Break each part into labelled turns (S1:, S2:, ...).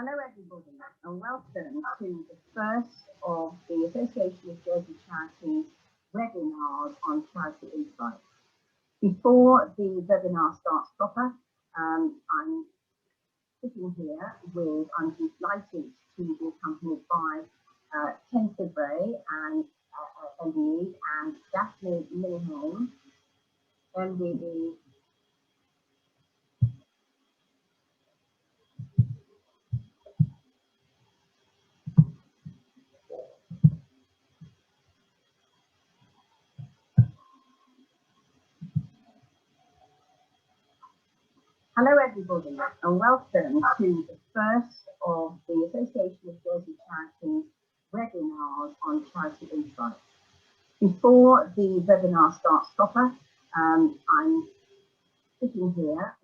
S1: Hello everybody and welcome to the first of the Association of Jersey Charities webinars on Charity Insights. Before the webinar starts proper, I'm sitting here I'm delighted to be accompanied by Ken Fibray and MBE and Daphne Millihan, MBE. Hello everybody and welcome to the first of the Association of Jersey Charities webinars on Charity Insights. Before the webinar starts proper, I'm sitting here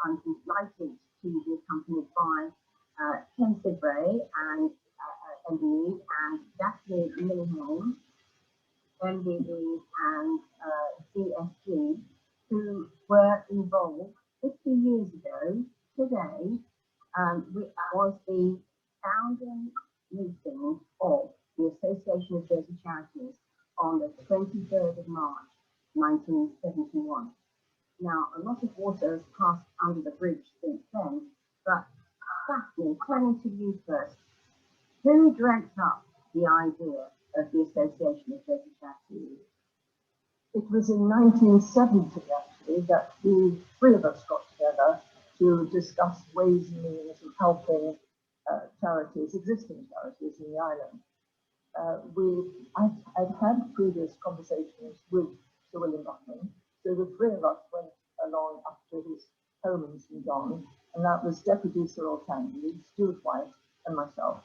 S1: I'm delighted to be accompanied by Ken Fibray and MBE and Daphne Millihan, MBE and DSG, who were involved 50 years ago today, was the founding meeting of the Association of Jersey Charities on the 23rd of March 1971. Now, a lot of water has passed under the bridge since then, but Daphne, turning to you first, who dreamt up the idea of the Association of Jersey Charities?
S2: It was in 1970, actually, that the three of us got together to discuss ways and means of helping charities, existing charities in the island. I'd had previous conversations with Sir William Buckman, so the three of us went along up to his home in St John, and that was Deputy Sir Ortandy, Stuart White, and myself.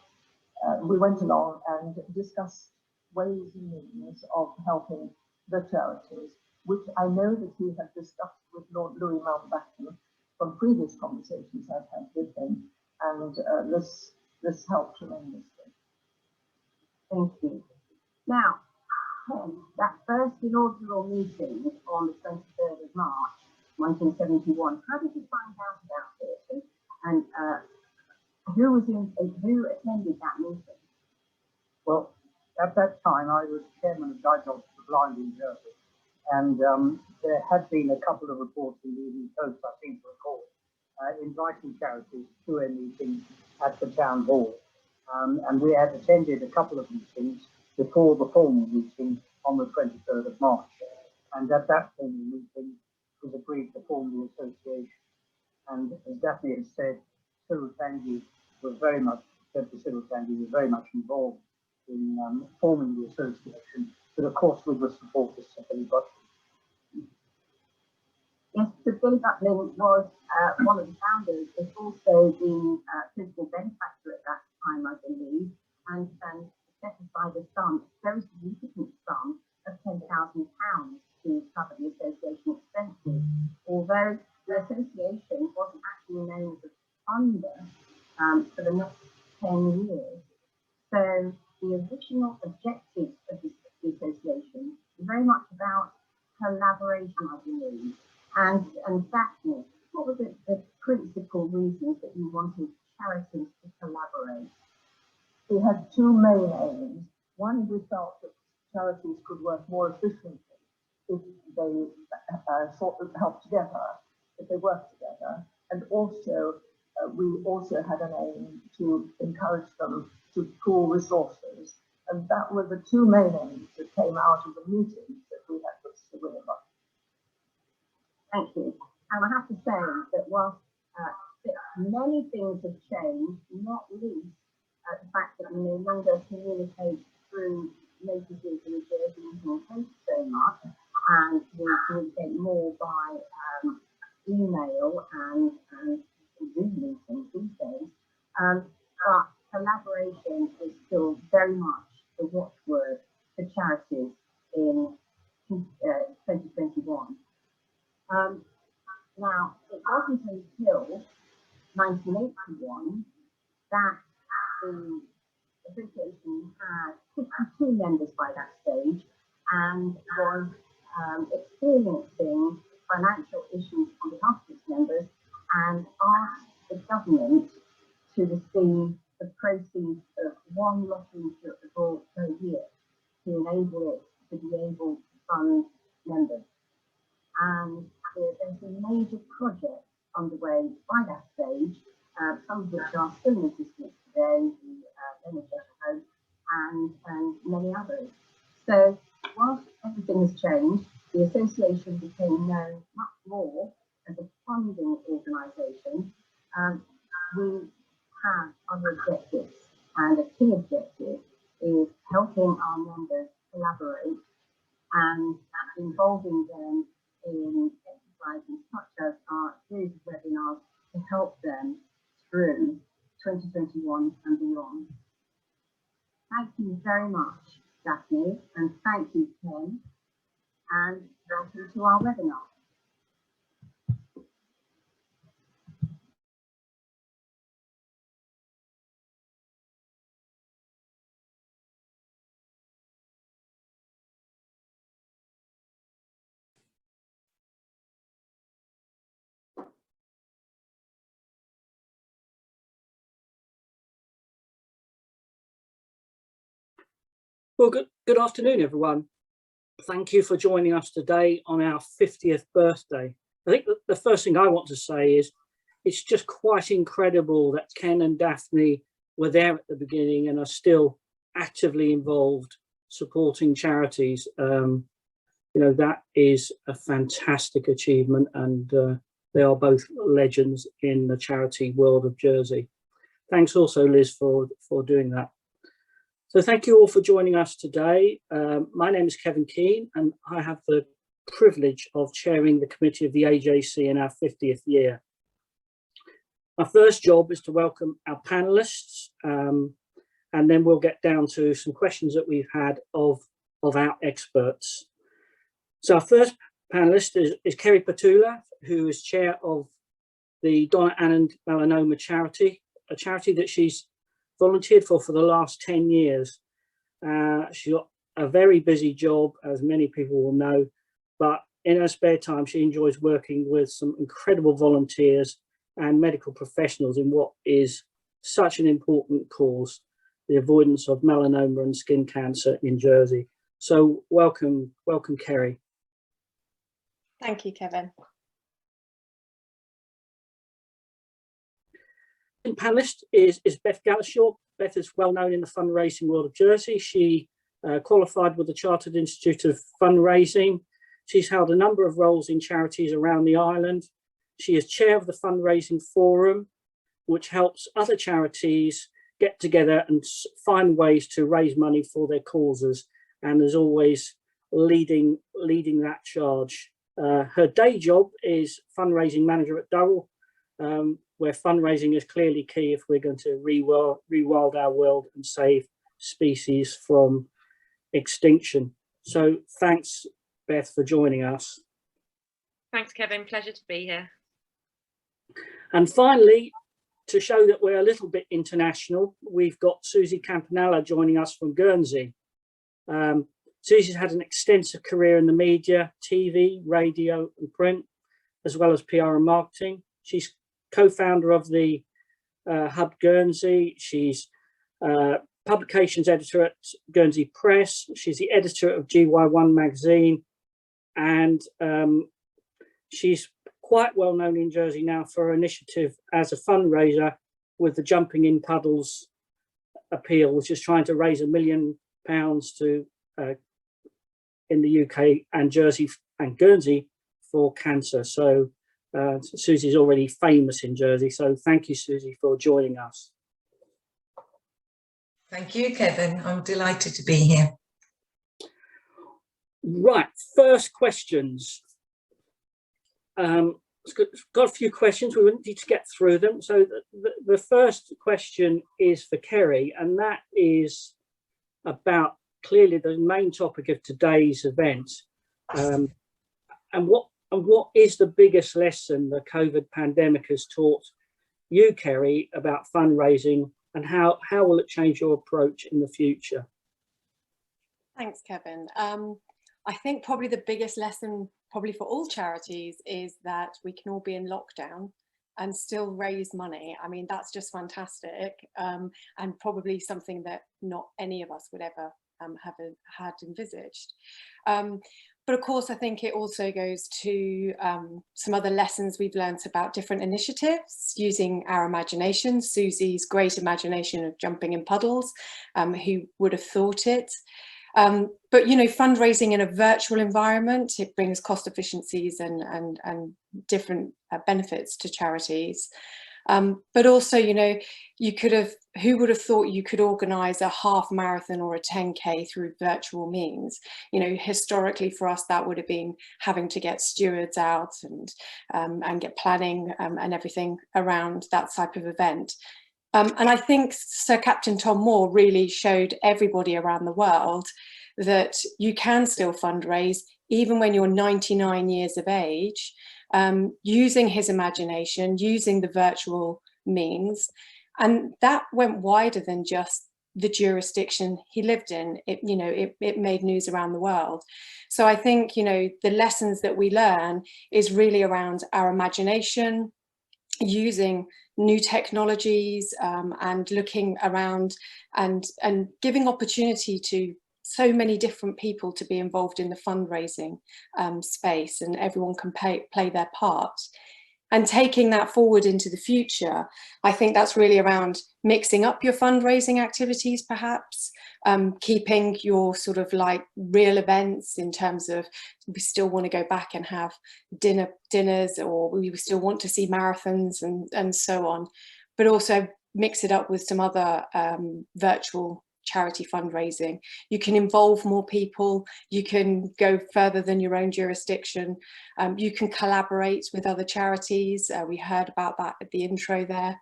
S2: We went along and discussed ways and means of helping the charities, which I know that he had discussed with Lord Louis Mountbatten from previous conversations I've had with him, and this helped tremendously.
S1: Thank you. Now, that first inaugural meeting on the 23rd of March 1971, how did you find out about it, and who attended that meeting?
S3: Well, at that time I was chairman of Guide Dogs for the Blind in Jersey, and there had been a couple of reports in the Evening Post, I think, to recall, inviting charities to a meeting at the town hall, and we had attended a couple of meetings before the formal meeting on the 23rd of March, and at that formal meeting it was agreed to form the association. And as Daphne had said, Cyril Tandy was very much involved in forming the association, but of course with the support of Sir Billy Butlin.
S1: Yes, Sir Billy Butlin was one of the founders, but also the principal benefactor at that time, I believe, and set aside a very significant sum of £10,000 to cover the association expenses, although the association wasn't actually known as a funder for the next 10 years. So the original objectives of the association were very much about collaboration, I believe. And Daphne, what were the principal reasons that you wanted charities to collaborate?
S2: We had two main aims. One, we felt that charities could work more efficiently if they helped together, if they worked together, and also we also had an aim to encourage them to pool resources, and that were the two main aims that came out of the meetings that we had with Sir William Buckman.
S1: Thank you. And I have to say that whilst many things have changed, not least the fact that we no longer communicate through notices in the Jersey Evening Post so much, and we communicate more by email and Zoom meetings these days, but collaboration is still very much the watchword for charities in 2021. Now, it wasn't until 1981 that the association had 52 members by that stage and was experiencing financial issues on behalf of its members, and asked the government to receive the proceeds of one lottery draw per year to enable it to be able to fund members. And there's been major projects underway by that stage, some of which are still in existence today, the NHS Home and many others. So whilst everything has changed, the association became known much more as a funding organisation. We have other objectives, and a key objective is helping our members collaborate and involving them in exercises such as our series of webinars to help them through 2021 and beyond. Thank you very much, Daphne, and thank you, Ken, and welcome to our webinar.
S4: Well, good afternoon, everyone. Thank you for joining us today on our 50th birthday. I think the first thing I want to say is it's just quite incredible that Ken and Daphne were there at the beginning and are still actively involved supporting charities. You know, that is a fantastic achievement, and they are both legends in the charity world of Jersey. Thanks also, Liz, for doing that. So thank you all for joining us today. My name is Kevin Keane, and I have the privilege of chairing the committee of the AJC in our 50th year. My first job is to welcome our panelists, and then we'll get down to some questions that we've had of our experts. So our first panelist is Kerry Petula, who is chair of the Donna Anand Melanoma Charity, a charity that she's volunteered for the last 10 years. She's got a very busy job, as many people will know, but in her spare time, she enjoys working with some incredible volunteers and medical professionals in what is such an important cause, the avoidance of melanoma and skin cancer in Jersey. So welcome, Kerry.
S5: Thank you, Kevin.
S4: Panelist is Beth Galashaw. Beth is well known in the fundraising world of Jersey. She qualified with the Chartered Institute of Fundraising. She's held a number of roles in charities around the island. She is chair of the Fundraising Forum, which helps other charities get together and find ways to raise money for their causes, and is always leading that charge. Her day job is fundraising manager at Durrell, where fundraising is clearly key if we're going to rewild our world and save species from extinction. So thanks, Beth, for joining us.
S5: Thanks, Kevin. Pleasure to be here. And
S4: finally, to show that we're a little bit international, we've got Susie Campanella joining us from Guernsey. Susie's had an extensive career in the media, TV, radio and print, as well as PR and marketing. She's co-founder of the Hub Guernsey. She's publications editor at Guernsey Press. She's the editor of GY1 magazine, and she's quite well known in Jersey now for her initiative as a fundraiser with the Jumping in Puddles appeal, which is trying to raise £1 million to in the UK and Jersey and Guernsey for cancer. So Susie's already famous in Jersey. So thank you, Susie, for joining us.
S6: Thank you, Kevin. I'm delighted to be here.
S4: Right, first questions. Got a few questions. We need to get through them. So the first question is for Kerry, and that is about clearly the main topic of today's event. And what is the biggest lesson the COVID pandemic has taught you, Kerry, about fundraising, and how will it change your approach in the future?
S5: Thanks, Kevin. I think probably the biggest lesson, probably for all charities, is that we can all be in lockdown
S7: and still raise money. I mean, that's just fantastic, and probably something that not any of us would ever have had envisaged. But of course, I think it also goes to some other lessons we've learned about different initiatives, using our imagination. Susie's great imagination of jumping in puddles, who would have thought it? But, you know, fundraising in a virtual environment, it brings cost efficiencies and different benefits to charities. But also, you know, who would have thought you could organise a half marathon or a 10K through virtual means? You know, historically for us, that would have been having to get stewards out and get planning and everything around that type of event. And I think Sir Captain Tom Moore really showed everybody around the world that you can still fundraise even when you're 99 years of age, using his imagination, using the virtual means. And that went wider than just the jurisdiction he lived in. It, you know, it made news around the world. So I think, you know, the lessons that we learn is really around our imagination, using new technologies, and looking around and giving opportunity to so many different people to be involved in the fundraising space, and everyone can play their part. And taking that forward into the future, I think that's really around mixing up your fundraising activities, perhaps, keeping your sort of like real events in terms of we still want to go back and have dinners, or we still want to see marathons and so on, but also mix it up with some other virtual charity fundraising. You can involve more people, you can go further than your own jurisdiction, you can collaborate with other charities. We heard about that at the intro there.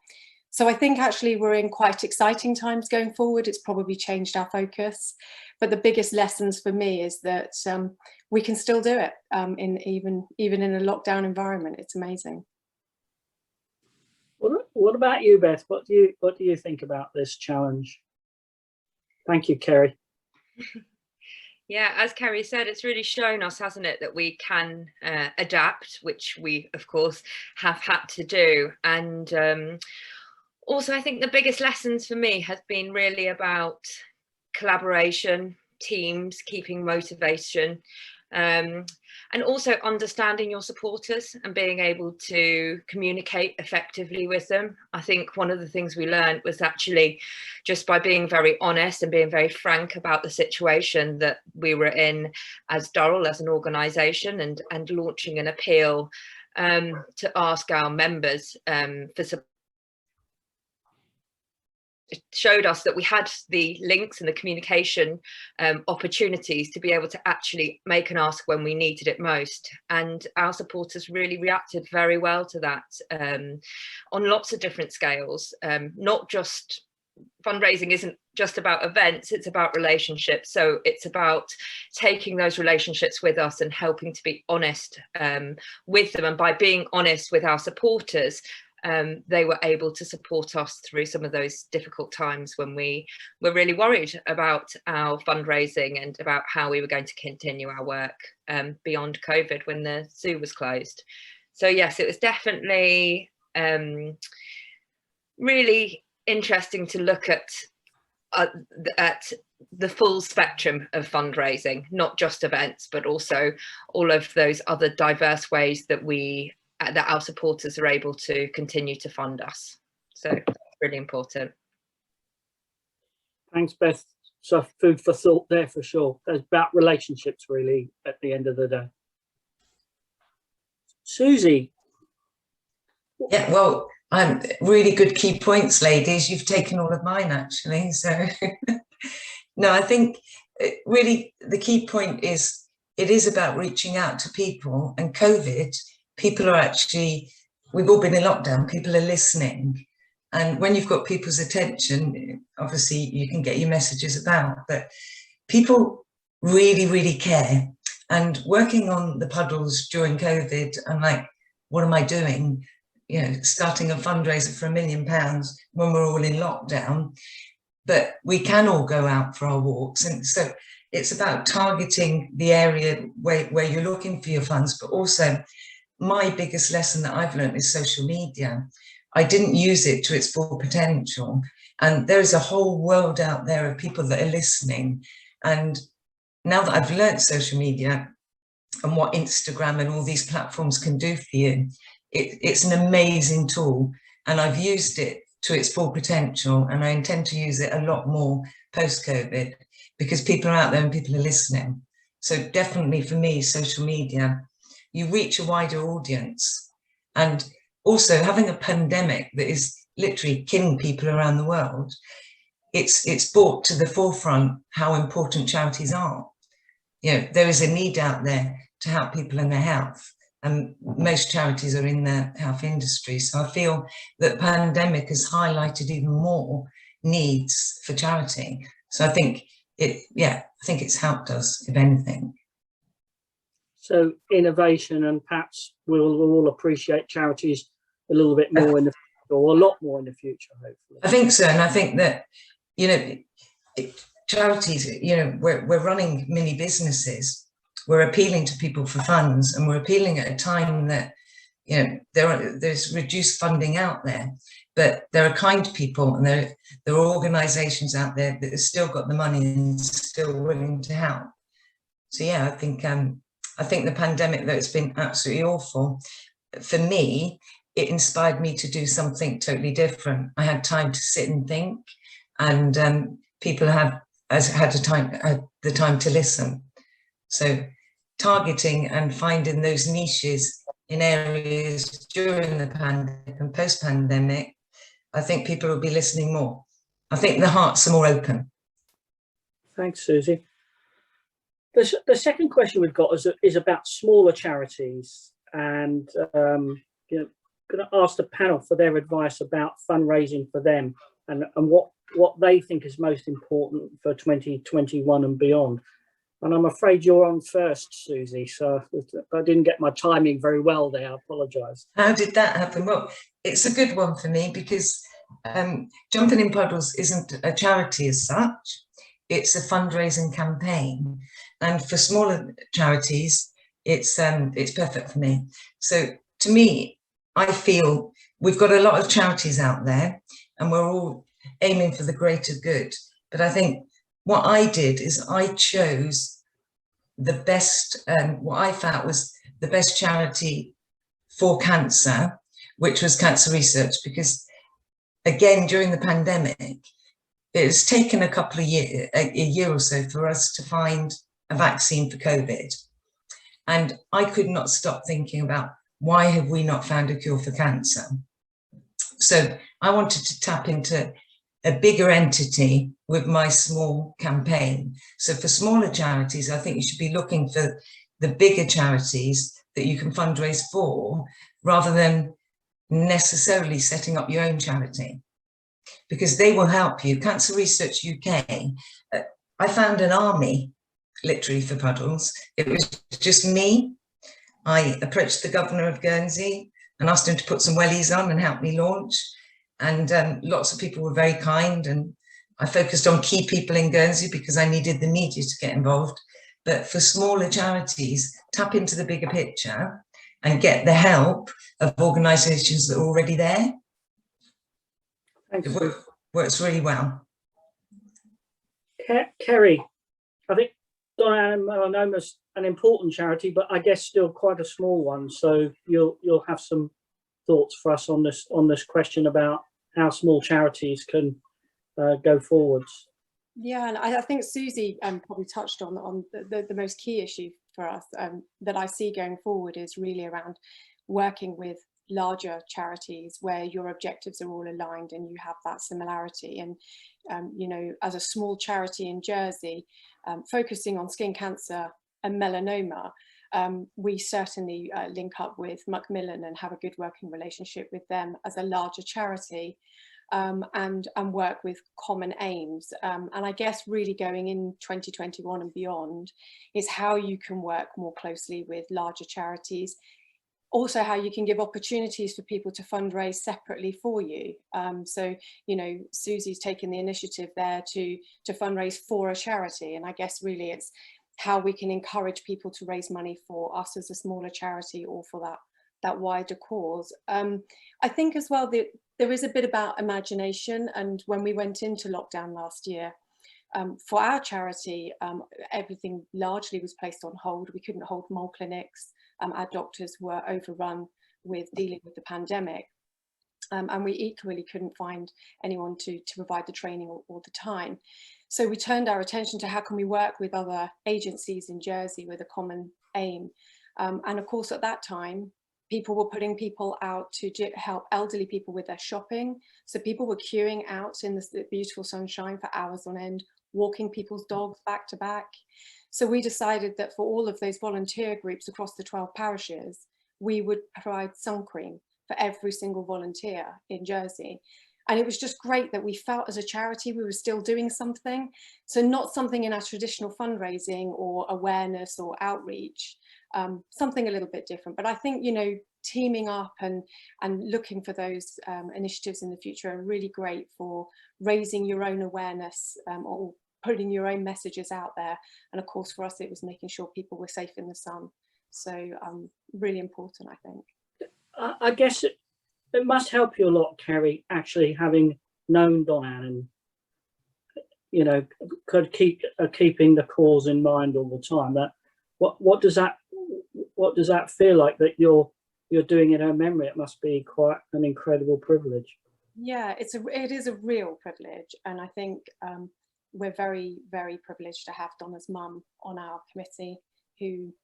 S7: So I think actually we're in quite exciting times going forward. It's probably changed our focus, but the biggest lessons for me is that we can still do it in even in a lockdown environment. It's amazing.
S4: What about you, Beth? What do you think about this challenge? Thank you, Kerry.
S5: Yeah, as Kerry said, it's really shown us, hasn't it, that we can adapt, which we, of course, have had to do. And also, I think the biggest lessons for me has been really about collaboration, teams, keeping motivation, and also understanding your supporters and being able to communicate effectively with them. I think one of the things we learned was actually just by being very honest and being very frank about the situation that we were in as Durrell, as an organisation, and launching an appeal to ask our members for support. It showed us that we had the links and the communication opportunities to be able to actually make an ask when we needed it most. And our supporters really reacted very well to that on lots of different scales. Not just fundraising isn't just about events, it's about relationships. So it's about taking those relationships with us and helping to be honest with them. And by being honest with our supporters, they were able to support us through some of those difficult times when we were really worried about our fundraising and about how we were going to continue our work beyond COVID when the zoo was closed. So yes, it was definitely really interesting to look at the full spectrum of fundraising, not just events, but also all of those other diverse ways that that our supporters are able to continue to fund us. So it's really important.
S4: Thanks, Beth. So food for thought there for sure. It's about relationships really at the end of the day. Susie.
S6: Yeah, well, really good key points, ladies. You've taken all of mine actually. So no, I think really the key point is it is about reaching out to people, and COVID, people are actually, we've all been in lockdown, people are listening. And when you've got people's attention, obviously you can get your messages about, but people really, really care. And working on the puddles during COVID, I'm like, what am I doing? You know, starting a fundraiser for £1 million when we're all in lockdown, but we can all go out for our walks. And so it's about targeting the area where you're looking for your funds, but also my biggest lesson that I've learned is social media. I didn't use it to its full potential. And there is a whole world out there of people that are listening. And now that I've learned social media and what Instagram and all these platforms can do for you, it's an amazing tool. And I've used it to its full potential. And I intend to use it a lot more post-COVID, because people are out there and people are listening. So definitely for me, social media, you reach a wider audience. And also having a pandemic that is literally killing people around the world, it's brought to the forefront how important charities are. You know, there is a need out there to help people in their health, and most charities are in the health industry. So I feel that the pandemic has highlighted even more needs for charity. So I think I think it's helped us, if anything.
S4: So innovation, and perhaps we'll all appreciate charities a little bit more in the future, or a lot more in the future, hopefully.
S6: I think so. And I think that, you know, charities, you know, we're running mini businesses. We're appealing to people for funds, and we're appealing at a time that, you know, there's reduced funding out there, but there are kind people, and there are organisations out there that have still got the money and still willing to help. So yeah, I think the pandemic, though it's been absolutely awful, for me, it inspired me to do something totally different. I had time to sit and think, and people had the time to listen. So targeting and finding those niches in areas during the pandemic and post-pandemic, I think people will be listening more. I think the hearts are more open.
S4: Thanks, Susie. The second question we've got is about smaller charities, and you know, going to ask the panel for their advice about fundraising for them, and what they think is most important for 2021 and beyond. And I'm afraid you're on first, Susie, so I didn't get my timing very well there. I apologise.
S6: How did that happen? Well, it's a good one for me, because Jumping in Puddles isn't a charity as such. It's a fundraising campaign, and for smaller charities, it's perfect for me. So to me, I feel we've got a lot of charities out there, and we're all aiming for the greater good. But I think what I did is I chose the best, what I felt was the best charity for cancer, which was cancer research, because again, during the pandemic, it's taken a year or so for us to find a vaccine for COVID. And I could not stop thinking about, why have we not found a cure for cancer? So I wanted to tap into a bigger entity with my small campaign. So for smaller charities, I think you should be looking for the bigger charities that you can fundraise for, rather than necessarily setting up your own charity, because they will help you. Cancer Research UK, I found an army, literally, for Puddles. It was just me. I approached the governor of Guernsey and asked him to put some wellies on and help me launch. And lots of people were very kind, and I focused on key people in Guernsey because I needed the media to get involved. But for smaller charities, tap into the bigger picture and get the help of organisations that are already there.
S4: Thanks.
S6: It works really well.
S4: Kerry, I think Melanoma an important charity, but I guess still quite a small one. So you'll have some thoughts for us on this question about how small charities can go forwards.
S7: Yeah, and I think Susie probably touched on the most key issue for us that I see going forward is really around working with larger charities where your objectives are all aligned and you have that similarity. And you know, as a small charity in Jersey, focusing on skin cancer and melanoma, we certainly link up with Macmillan and have a good working relationship with them as a larger charity, and work with common aims. And I guess really going in 2021 and beyond is how you can work more closely with larger charities. Also, how you can give opportunities for people to fundraise separately for you. So, you know, Susie's taken the initiative there to fundraise for a charity. And I guess really it's how we can encourage people to raise money for us as a smaller charity or for that that wider cause. I think as well that there is a bit about imagination, and when we went into lockdown last year, for our charity, everything largely was placed on hold. We couldn't hold mole clinics. Our doctors were overrun with dealing with the pandemic. And we equally couldn't find anyone to provide the training all the time. So we turned our attention to how can we work with other agencies in Jersey with a common aim. And of course, at that time, people were putting people out to help elderly people with their shopping. So people were queuing out in the beautiful sunshine for hours on end, walking people's dogs back to back. So we decided that for all of those volunteer groups across the 12 parishes, we would provide sun cream for every single volunteer in Jersey. And it was just great that we felt as a charity we were still doing something. So not something in our traditional fundraising or awareness or outreach, something a little bit different. But I think, you know, teaming up and looking for those initiatives in the future are really great for raising your own awareness or putting your own messages out there. And of course, for us, it was making sure people were safe in the sun. So really important, I think.
S4: I guess it must help you a lot, Kerry, actually having known Don Allen, you know, keeping the cause in mind all the time. That what does that feel like that you're doing in her memory? It must be quite an incredible privilege.
S7: Yeah, it is a real privilege, and I think we're very, very privileged to have Donna's mum on our committee, who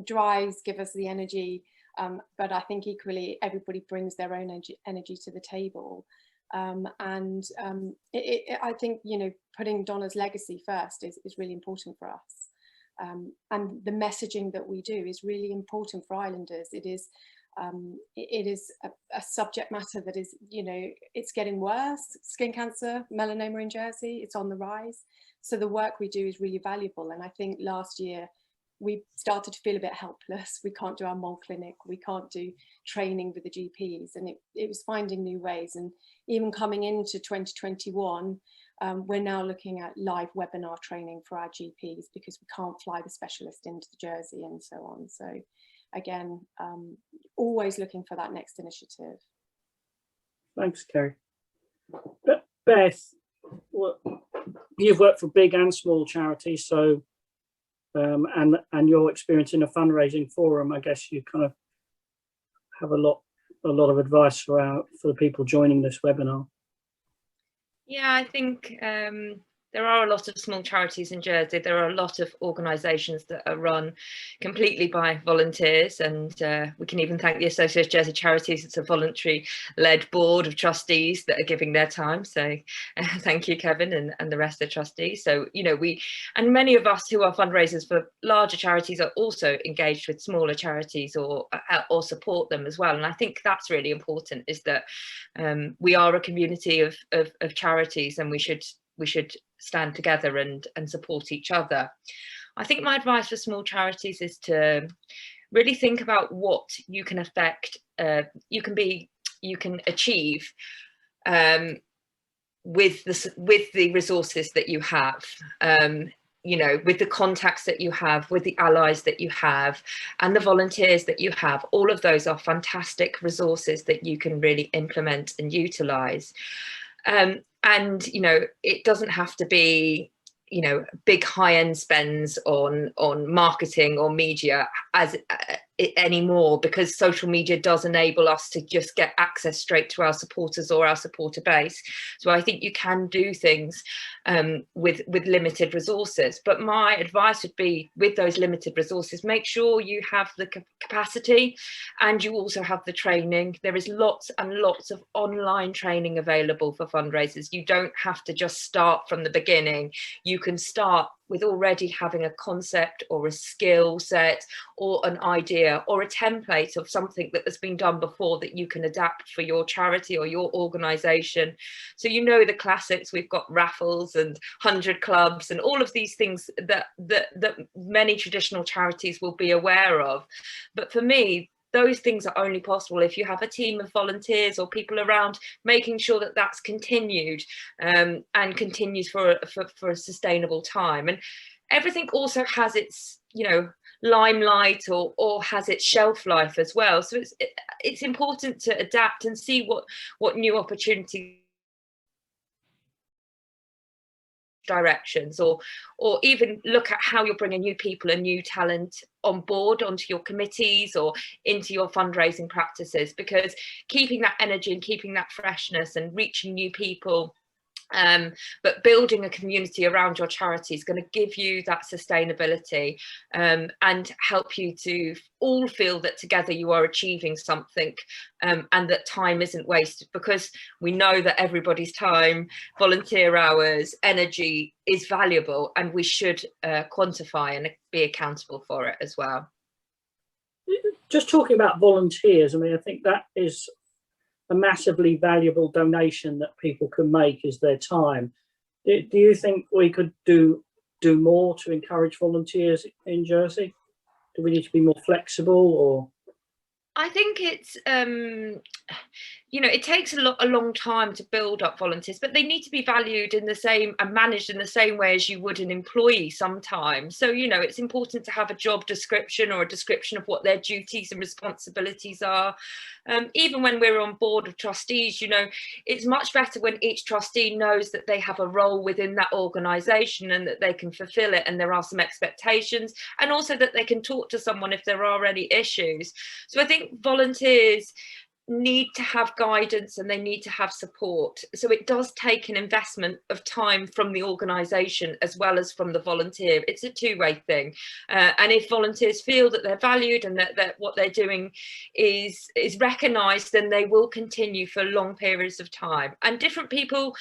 S7: drives, give us the energy. But I think equally everybody brings their own energy to the table. I think, you know, putting Donna's legacy first is really important for us. And the messaging that we do is really important for Islanders. It is a subject matter that is, you know, it's getting worse. Skin cancer, melanoma in Jersey, it's on the rise. So the work we do is really valuable. And I think last year, we started to feel a bit helpless. We can't do our mole clinic, we can't do training with the GPs, and it was finding new ways. And even coming into 2021, we're now looking at live webinar training for our GPs because we can't fly the specialist into Jersey and so on. So again, always looking for that next initiative.
S4: Thanks, Kerry. Beth, well, you've worked for big and small charities, so and your experience in a fundraising forum, I guess you kind of have a lot of advice for the people joining this webinar.
S5: Yeah, I think there are a lot of small charities in Jersey. There are a lot of organisations that are run completely by volunteers, and we can even thank the Association of Jersey Charities. It's a voluntary-led board of trustees that are giving their time. So thank you, Kevin, and the rest of the trustees. So, you know, and many of us who are fundraisers for larger charities are also engaged with smaller charities or support them as well. And I think that's really important, is that we are a community of charities, and we should stand together and support each other. I think my advice for small charities is to really think about what you can affect, you can achieve with the resources that you have. You know, with the contacts that you have, with the allies that you have, and the volunteers that you have. All of those are fantastic resources that you can really implement and utilise. And, you know, it doesn't have to be, you know, big high-end spends on marketing or media anymore, because social media does enable us to just get access straight to our supporters or our supporter base. So I think you can do things with limited resources. But my advice would be, with those limited resources, make sure you have the capacity and you also have the training. There is lots and lots of online training available for fundraisers. You don't have to just start from the beginning. You can start with already having a concept or a skill set or an idea or a template of something that has been done before that you can adapt for your charity or your organisation. So, you know, the classics, we've got raffles and 100 clubs and all of these things that many traditional charities will be aware of. But for me, those things are only possible if you have a team of volunteers or people around making sure that that's continued and continues for a sustainable time. And everything also has its, you know, limelight or has its shelf life as well. So it's important to adapt and see what new opportunities, directions, or even look at how you're bringing new people and new talent on board onto your committees or into your fundraising practices, because keeping that energy and keeping that freshness and reaching new people, but building a community around your charity is going to give you that sustainability, and help you to all feel that together you are achieving something, and that time isn't wasted, because we know that everybody's time, volunteer hours, energy is valuable, and we should quantify and be accountable for it as well.
S4: Just talking about volunteers, I mean, I think that is a massively valuable donation that people can make, is their time. Do you think we could do more to encourage volunteers in Jersey? Do we need to be more flexible, or?
S5: I think it's, you know, it takes a long time to build up volunteers, but they need to be valued in the same and managed in the same way as you would an employee sometimes. So, you know, it's important to have a job description or a description of what their duties and responsibilities are. Even when we're on board of trustees, you know, it's much better when each trustee knows that they have a role within that organisation and that they can fulfil it, and there are some expectations, and also that they can talk to someone if there are any issues. So I think volunteers need to have guidance and they need to have support. So it does take an investment of time from the organisation as well as from the volunteer. It's a two-way thing, and if volunteers feel that they're valued and that what they're doing is recognised, then they will continue for long periods of time. And different people,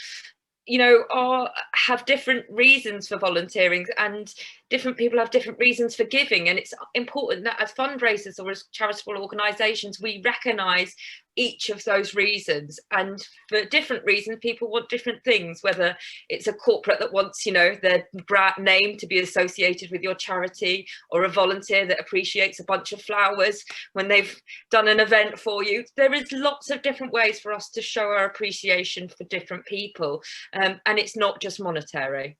S5: you know, have different reasons for volunteering, and different people have different reasons for giving, and it's important that as fundraisers or as charitable organisations we recognise each of those reasons, and for different reasons people want different things, whether it's a corporate that wants, you know, their brand name to be associated with your charity, or a volunteer that appreciates a bunch of flowers when they've done an event for you. There is lots of different ways for us to show our appreciation for different people, and it's not just monetary.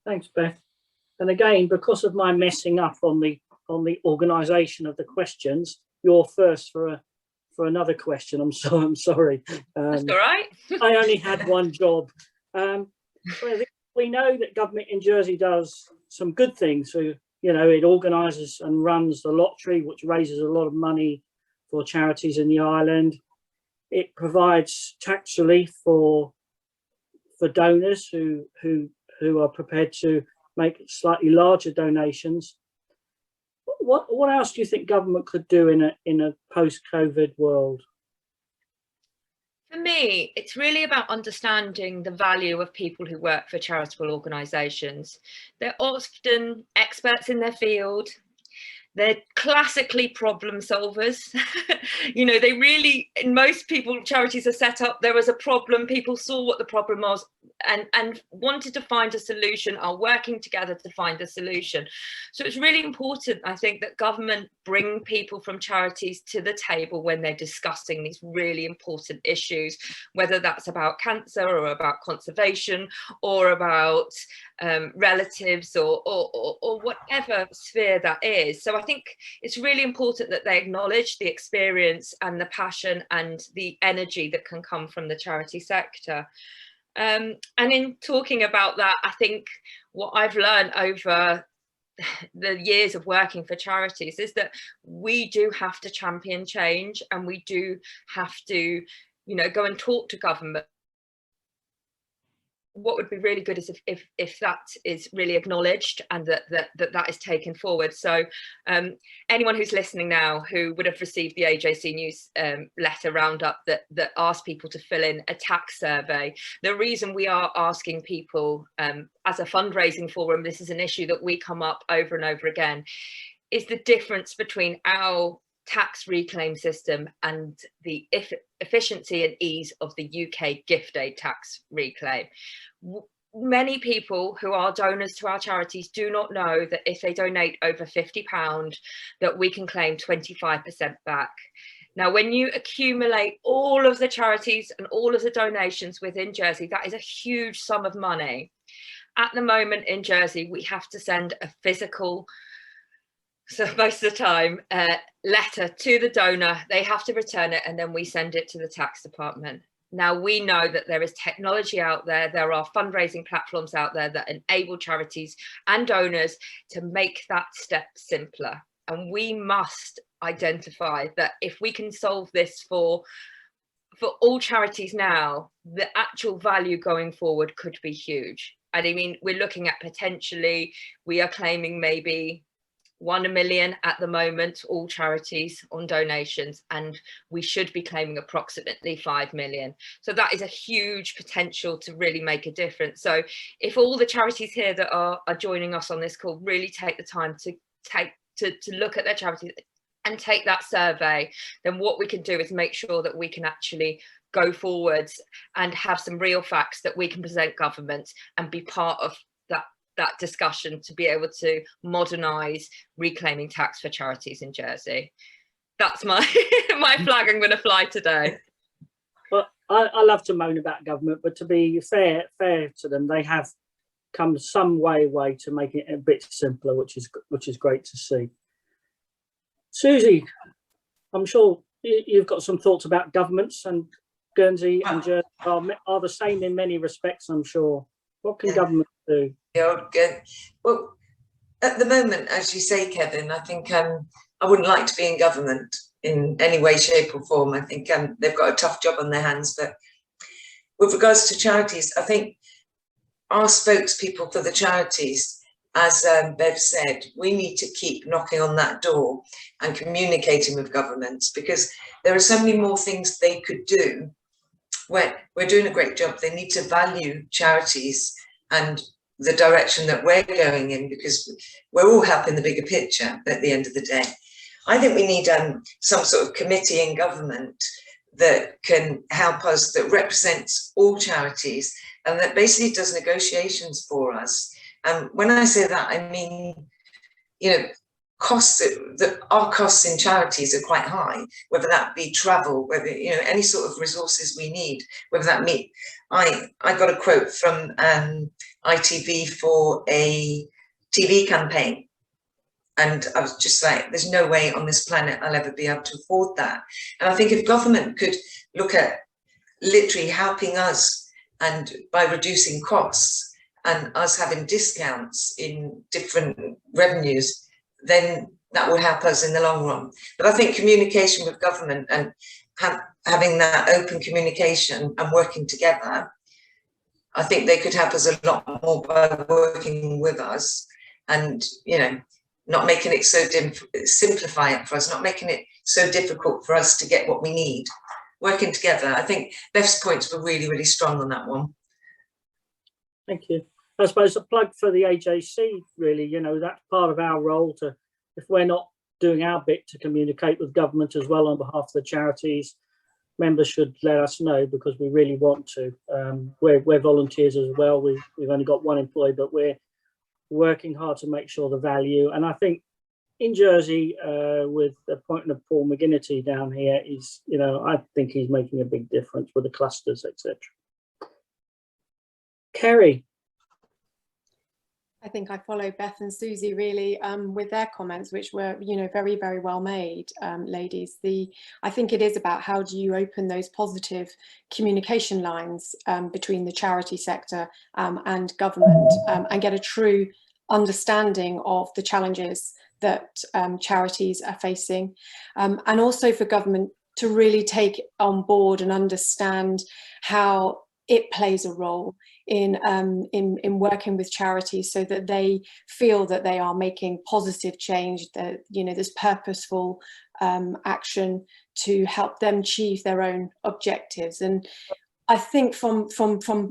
S4: Thanks, Beth. And again, because of my messing up on the organisation of the questions, you're first for another question. I'm sorry.
S5: That's all right.
S4: I only had one job. We know that government in Jersey does some good things. So, you know, it organises and runs the lottery, which raises a lot of money for charities in the island. It provides tax relief for donors who are prepared to make slightly larger donations. What else do you think government could do in a post-COVID world?
S5: For me, it's really about understanding the value of people who work for charitable organisations. They're often experts in their field. They're classically problem solvers. You know, they really, in most people, charities are set up, there was a problem, people saw what the problem was and wanted to find a solution, are working together to find a solution. So it's really important, I think, that government bring people from charities to the table when they're discussing these really important issues, whether that's about cancer or about conservation or about relatives or whatever sphere that is. So I think it's really important that they acknowledge the experience and the passion and the energy that can come from the charity sector. And in talking about that, I think what I've learned over the years of working for charities is that we do have to champion change, and we do have to, you know, go and talk to government. What would be really good is if that is really acknowledged and that is taken forward. So anyone who's listening now who would have received the AJC News letter roundup that asked people to fill in a tax survey, the reason we are asking people as a fundraising forum, this is an issue that we come up over and over again, is the difference between our tax reclaim system and the efficiency and ease of the UK gift aid tax reclaim. Many people who are donors to our charities do not know that if they donate over £50, that we can claim 25% back. Now, when you accumulate all of the charities and all of the donations within Jersey, that is a huge sum of money. At the moment in Jersey, we have to send a physical so most of the time, letter to the donor, they have to return it, and then we send it to the tax department. Now, we know that there is technology out there, there are fundraising platforms out there that enable charities and donors to make that step simpler. And we must identify that if we can solve this for all charities now, the actual value going forward could be huge. And I mean, we're looking at potentially, we are claiming maybe 1 million at the moment, all charities on donations, and we should be claiming approximately 5 million. So that is a huge potential to really make a difference. So if all the charities here that are joining us on this call really take the time to look at their charities and take that survey, then what we can do is make sure that we can actually go forwards and have some real facts that we can present government and be part of that discussion to be able to modernise reclaiming tax for charities in Jersey. That's my my flag I'm going to fly today.
S4: Well, I love to moan about government, but to be fair to them, they have come some way to make it a bit simpler, which is great to see. Susie, I'm sure you've got some thoughts about governments, and Guernsey and Jersey are the same in many respects, I'm sure. What can government do?
S6: Yeah, good. Well, at the moment, as you say, Kevin, I think I wouldn't like to be in government in any way, shape or form. I think they've got a tough job on their hands. But with regards to charities, I think our spokespeople for the charities, as Bev said, we need to keep knocking on that door and communicating with governments, because there are so many more things they could do. We're doing a great job. They need to value charities and the direction that we're going in, because we're all helping the bigger picture at the end of the day. I think we need some sort of committee in government that can help us, that represents all charities and that basically does negotiations for us. And when I say that, I mean, you know, our costs in charities are quite high, whether that be travel, whether, you know, any sort of resources we need, whether that meet. I got a quote from ITV for a TV campaign, and I was just like, there's no way on this planet I'll ever be able to afford that. And I think if government could look at literally helping us, and by reducing costs and us having discounts in different revenues, then that will help us in the long run. But I think communication with government and having that open communication and working together, I think they could help us a lot more by working with us and, you know, not making it so simplify it for us, not making it so difficult for us to get what we need. Working together. I think Bev's points were really, really strong on that one.
S4: Thank you. I suppose a plug for the AJC, really, you know, that's part of our role to, if we're not doing our bit to communicate with government as well on behalf of the charities, members should let us know, because we really want to. We're volunteers as well. We've only got one employee, but we're working hard to make sure the value. And I think in Jersey, with the appointment of Paul McGinnity down here, is, you know, I think he's making a big difference with the clusters, etc. Kerry.
S7: I think I follow Beth and Susie really with their comments, which were, you know, very, very well made, ladies. I think it is about how do you open those positive communication lines between the charity sector and government, and get a true understanding of the challenges that charities are facing, and also for government to really take on board and understand how it plays a role in working with charities, so that they feel that they are making positive change, that, you know, there's purposeful action to help them achieve their own objectives. And I think from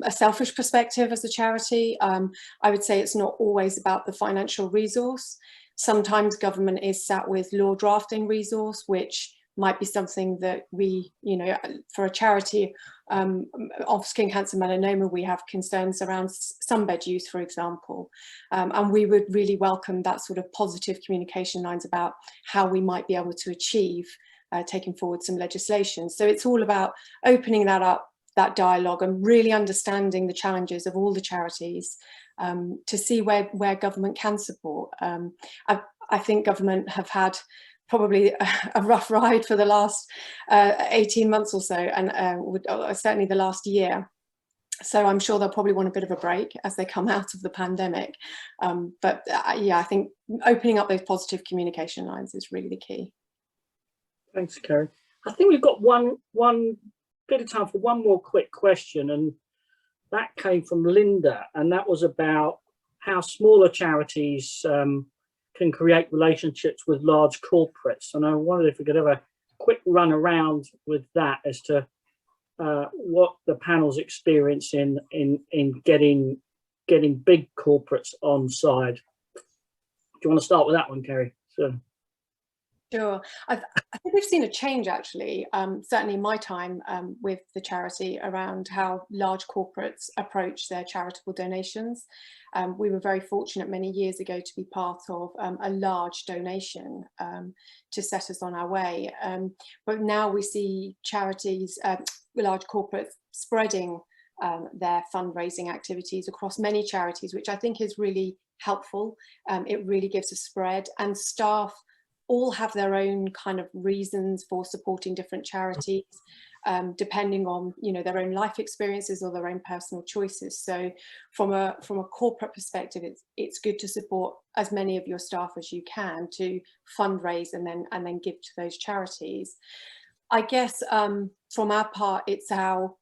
S7: a selfish perspective as a charity, I would say it's not always about the financial resource. Sometimes government is sat with law drafting resource, which might be something that we, you know, for a charity of skin cancer melanoma, we have concerns around sunbed use, for example, and we would really welcome that sort of positive communication lines about how we might be able to achieve taking forward some legislation. So it's all about opening that up, that dialogue, and really understanding the challenges of all the charities to see where government can support. I think government have had probably a rough ride for the last 18 months or so, and certainly the last year. So I'm sure they'll probably want a bit of a break as they come out of the pandemic. But yeah, I think opening up those positive communication lines is really the key.
S4: Thanks, Kerry. I think we've got one bit of time for one more quick question, and that came from Linda, and that was about how smaller charities can create relationships with large corporates. And I wondered if we could have a quick run around with that as to what the panel's experience in getting big corporates on side. Do you want to start with that one, Kerry? So.
S7: Sure. I think we've seen a change, actually, certainly in my time with the charity, around how large corporates approach their charitable donations. We were very fortunate many years ago to be part of a large donation to set us on our way. But now we see charities, large corporates, spreading their fundraising activities across many charities, which I think is really helpful. It really gives a spread, and staff all have their own kind of reasons for supporting different charities, depending on, you know, their own life experiences or their own personal choices. So from a corporate perspective, it's good to support as many of your staff as you can to fundraise and then give to those charities. I guess from our part, it's how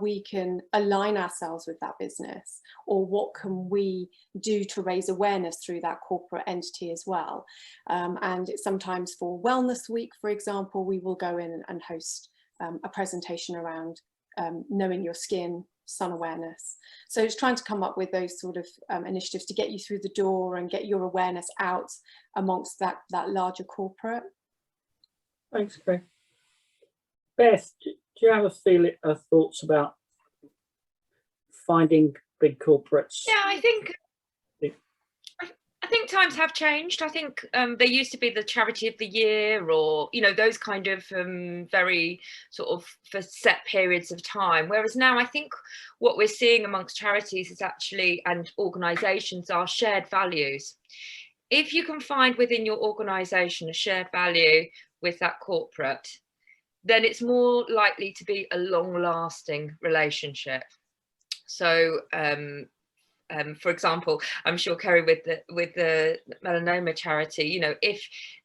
S7: we can align ourselves with that business, or what can we do to raise awareness through that corporate entity as well. And it's sometimes for Wellness Week, for example, we will go in and host a presentation around knowing your skin, sun awareness. So it's trying to come up with those sort of initiatives to get you through the door and get your awareness out amongst that larger corporate.
S4: Thanks, Craig. Beth, do you have a thoughts about finding big corporates?
S5: Yeah, I think times have changed. I think there used to be the Charity of the Year, or, you know, those kind of very sort of for set periods of time. Whereas now I think what we're seeing amongst charities is actually, and organisations, are shared values. If you can find within your organisation a shared value with that corporate, then it's more likely to be a long-lasting relationship. So, for example, I'm sure, Kerry, with the melanoma charity, you know, if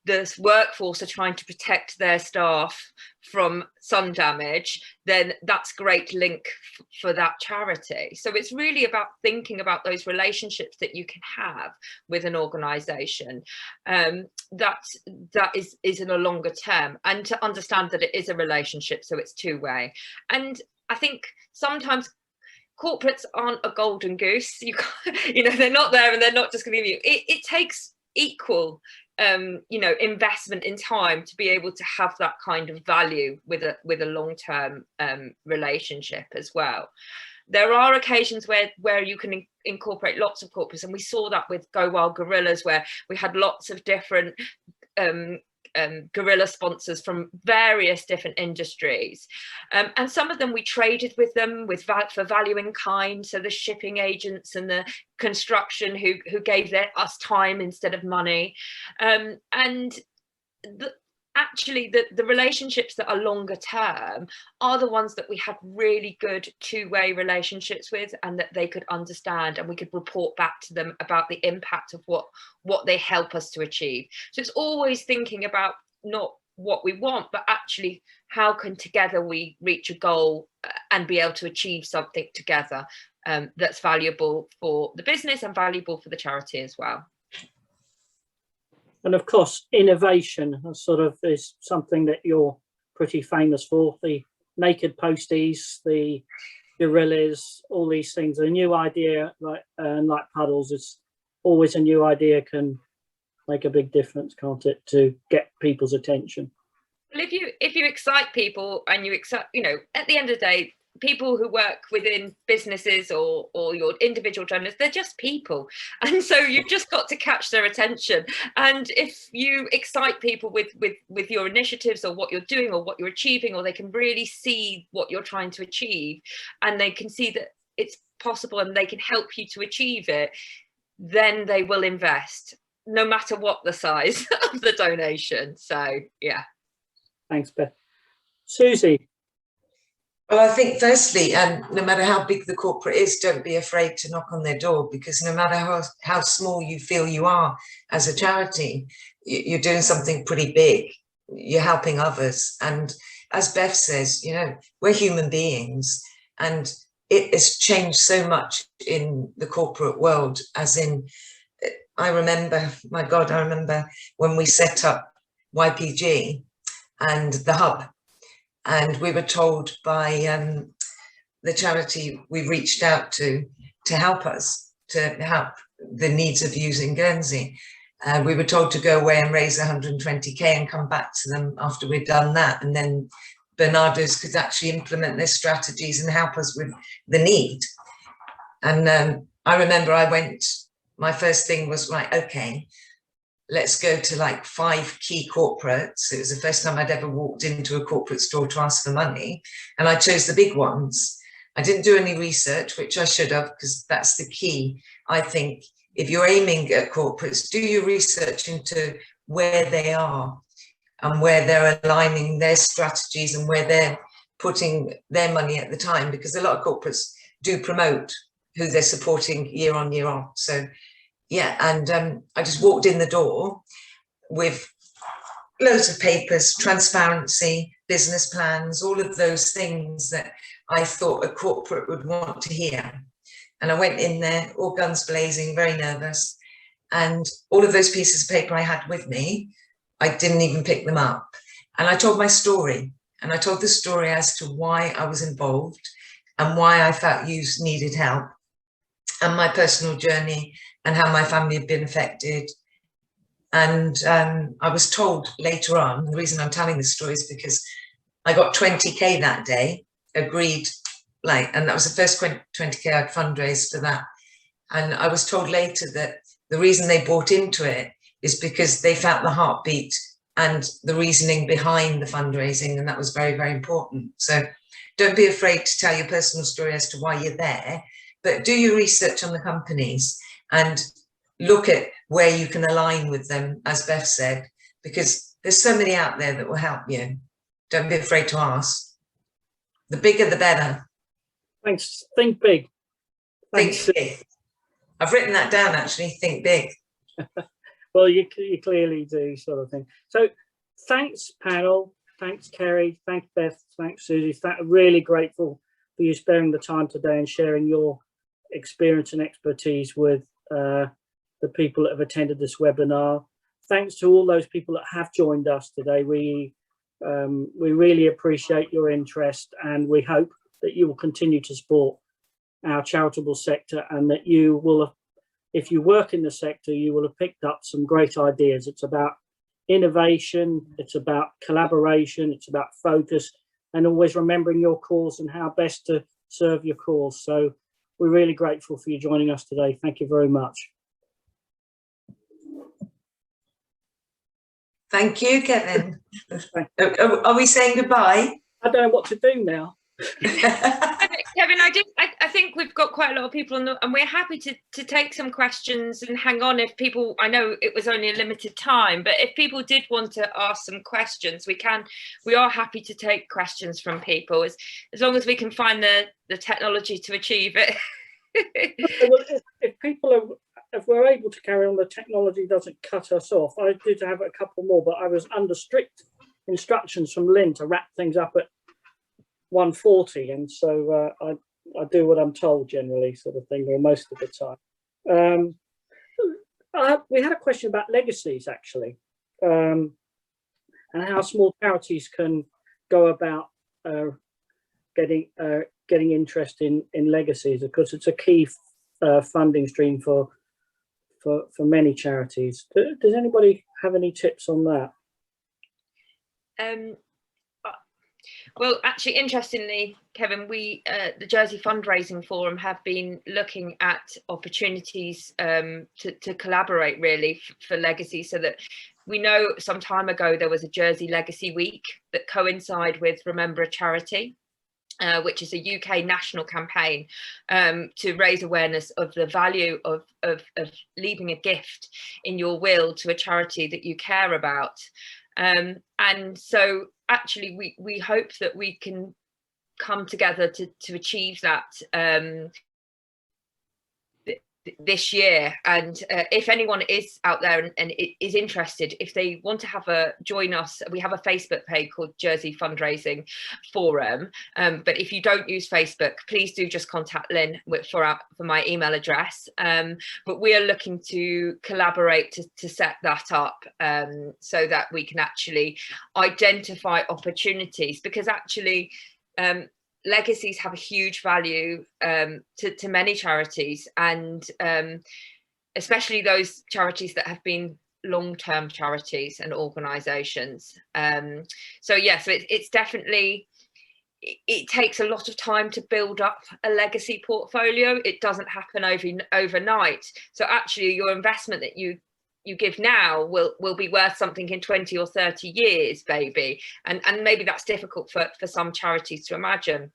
S5: the workforce are trying to protect their staff from sun damage, then that's great link for that charity. So it's really about thinking about those relationships that you can have with an organisation that is in a longer term, and to understand that it is a relationship, so it's two-way. And I think sometimes corporates aren't a golden goose. You know, they're not there and they're not just going to give you. It takes equal, you know, investment in time to be able to have that kind of value with a long-term relationship as well. There are occasions where you can incorporate lots of corporates, and we saw that with Go Wild Gorillas, where we had lots of different gorilla sponsors from various different industries, and some of them we traded with them for value in kind. So the shipping agents and the construction who gave us time instead of money, and actually the relationships that are longer term are the ones that we had really good two-way relationships with, and that they could understand, and we could report back to them about the impact of what they help us to achieve. So it's always thinking about not what we want, but actually how can together we reach a goal and be able to achieve something together that's valuable for the business and valuable for the charity as well.
S4: And of course, innovation sort of is something that you're pretty famous for. The naked posties, the gorillas, all these things. A new idea, like puddles, is always a new idea, can make a big difference, can't it, to get people's attention?
S5: Well, if you excite people, and you excite, you know, at the end of the day, people who work within businesses or your individual donors, they're just people, and so you've just got to catch their attention. And if you excite people with your initiatives, or what you're doing, or what you're achieving, or they can really see what you're trying to achieve, and they can see that it's possible and they can help you to achieve it, then they will invest. no matter what the size of the donation. So yeah.
S4: Thanks, Beth. Susie.
S6: Well, I think firstly, no matter how big the corporate is, don't be afraid to knock on their door, because no matter how small you feel you are as a charity, you're doing something pretty big. You're helping others. And as Beth says, you know, we're human beings, and it has changed so much in the corporate world, as in, I remember, my God, I remember when we set up YPG and the hub, and we were told by the charity we reached out to help us, to help the needs of youth in Guernsey. We were told to go away and raise 120k and come back to them after we'd done that. And then Bernardo's could actually implement their strategies and help us with the need. And I remember my first thing was, right, okay, let's go to like 5 key corporates. It was the first time I'd ever walked into a corporate store to ask for money. And I chose the big ones. I didn't do any research, which I should have, because that's the key. I think if you're aiming at corporates, do your research into where they are and where they're aligning their strategies and where they're putting their money at the time, because a lot of corporates do promote who they're supporting year on year on. So yeah, and I just walked in the door with loads of papers, transparency, business plans, all of those things that I thought a corporate would want to hear. And I went in there, all guns blazing, very nervous. And all of those pieces of paper I had with me, I didn't even pick them up. And I told my story. And I told the story as to why I was involved and why I felt youth needed help, and my personal journey and how my family had been affected. And I was told later on, the reason I'm telling this story is because I got 20k that day, agreed, and that was the first 20k I'd fundraised for that. And I was told later that the reason they bought into it is because they felt the heartbeat and the reasoning behind the fundraising, and that was very, very important. So don't be afraid to tell your personal story as to why you're there, but do your research on the companies and look at where you can align with them, as Beth said, because there's so many out there that will help you. Don't be afraid to ask. The bigger, the better.
S4: Thanks. Think big. Thanks.
S6: Think big. I've written that down, actually. Think big.
S4: Well, you clearly do, sort of thing. So thanks, panel. Thanks, Kerry. Thanks, Beth. Thanks, Susie. Really grateful for you sparing the time today and sharing your experience and expertise with the people that have attended this webinar. Thanks to all those people that have joined us today. We really appreciate your interest, and we hope that you will continue to support our charitable sector, and that you will have, if you work in the sector, you will have picked up some great ideas. It's about innovation, it's about collaboration, it's about focus, and always remembering your cause and how best to serve your cause. So we're really grateful for you joining us today. Thank you very much.
S6: Thank you, Kevin. Are we saying goodbye?
S4: I don't know what to do now.
S5: Kevin, I think we've got quite a lot of people on and we're happy to take some questions and hang on if people, I know it was only a limited time, but if people did want to ask some questions, we are happy to take questions from people as long as we can find the technology to achieve it.
S4: Well, if we're able to carry on, the technology doesn't cut us off. I did have a couple more, but I was under strict instructions from Lynn to wrap things up at 1:40, and so I do what I'm told generally, sort of thing, or most of the time. We had a question about legacies, actually, and how small charities can go about getting interest in legacies. Of course, it's a key funding stream for many charities. Does anybody have any tips on that?
S5: Well, actually, interestingly, Kevin, we, the Jersey Fundraising Forum, have been looking at opportunities to collaborate really for legacy, so that we know some time ago there was a Jersey Legacy Week that coincided with Remember a Charity. which is a UK national campaign to raise awareness of the value of leaving a gift in your will to a charity that you care about. And so actually we hope that we can come together to achieve that this year. And if anyone is out there and is interested, if they want to join us, we have a Facebook page called Jersey Fundraising Forum, but if you don't use Facebook, please do just contact Lynn for my email address, but we are looking to collaborate to set that up, so that we can actually identify opportunities, because actually legacies have a huge value to many charities, and especially those charities that have been long-term charities and organizations. So it's definitely, it takes a lot of time to build up a legacy portfolio. It doesn't happen overnight. So actually your investment that you give now will be worth something in 20 or 30 years, maybe. And maybe that's difficult for some charities to imagine.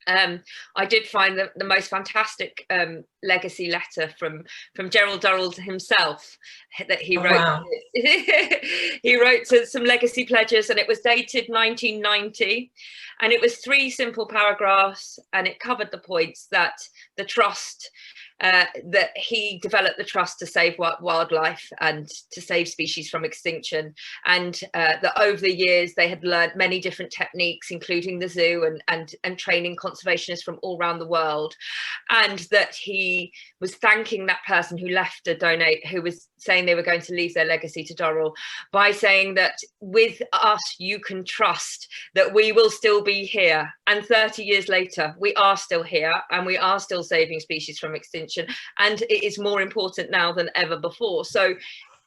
S5: I did find the most fantastic legacy letter from Gerald Durrell himself that he wrote.
S6: Wow.
S5: He wrote to some legacy pledges, and it was dated 1990, and it was 3 simple paragraphs, and it covered the points that the trust that he developed the trust to save wildlife and to save species from extinction, and that over the years they had learned many different techniques, including the zoo and training conservationists from all around the world, and that he was thanking that person who left who was saying they were going to leave their legacy to Durrell, by saying that with us you can trust that we will still be here, and 30 years later we are still here and we are still saving species from extinction, and it is more important now than ever before. So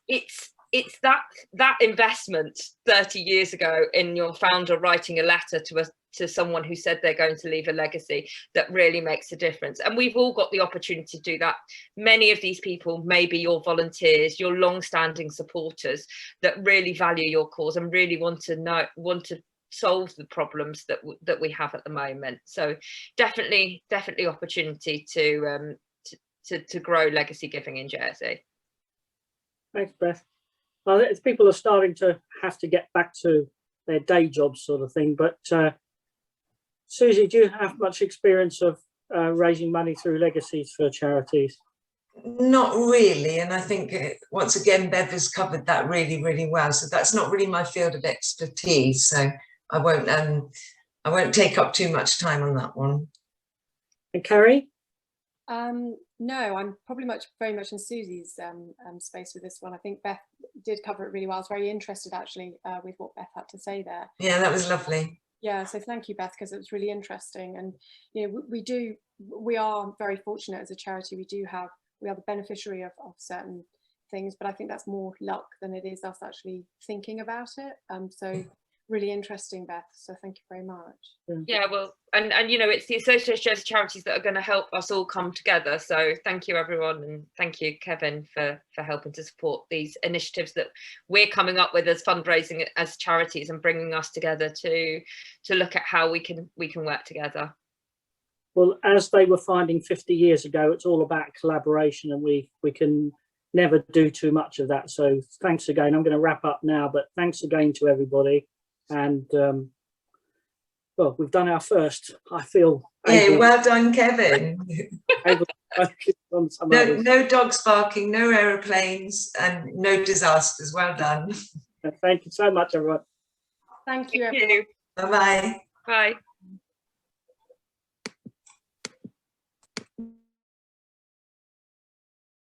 S5: it's that investment 30 years ago in your founder writing a letter to someone who said they're going to leave a legacy that really makes a difference. And we've all got the opportunity to do that. Many of these people may be your volunteers, your long-standing supporters that really value your cause and really want to solve the problems that we have at the moment. So definitely opportunity to grow legacy giving in Jersey.
S4: Thanks, Beth. Well, it's people are starting to have to get back to their day jobs, sort of thing. But Susie, do you have much experience of raising money through legacies for charities?
S6: Not really, and I think once again Bev has covered that really, really well. So that's not really my field of expertise. So I won't take up too much time on that one. And
S4: Carrie?
S7: No, I'm probably very much in Susie's space with this one. I think Beth did cover it really well. I was very interested actually with what Beth had to say there.
S6: Yeah, that was lovely.
S7: Yeah, so thank you, Beth, because it was really interesting. And you know, we are very fortunate as a charity. We are the beneficiary of certain things, but I think that's more luck than it is us actually thinking about it. So really interesting, Beth, so thank you very much.
S5: Yeah, well, and you know, it's the Association of Charities that are going to help us all come together, so thank you everyone, and thank you Kevin for helping to support these initiatives that we're coming up with as fundraising as charities, and bringing us together to look at how we can work together.
S4: Well, as they were finding 50 years ago, it's all about collaboration, and we can never do too much of that. So thanks again. I'm going to wrap up now, but thanks again to everybody. And well, we've done our first. I feel.
S6: Yeah, well done, Kevin. No dogs barking, no aeroplanes, and no disasters. Well done.
S4: Thank you so much, everyone.
S7: Thank you, everyone.
S6: Bye-bye.
S5: Bye.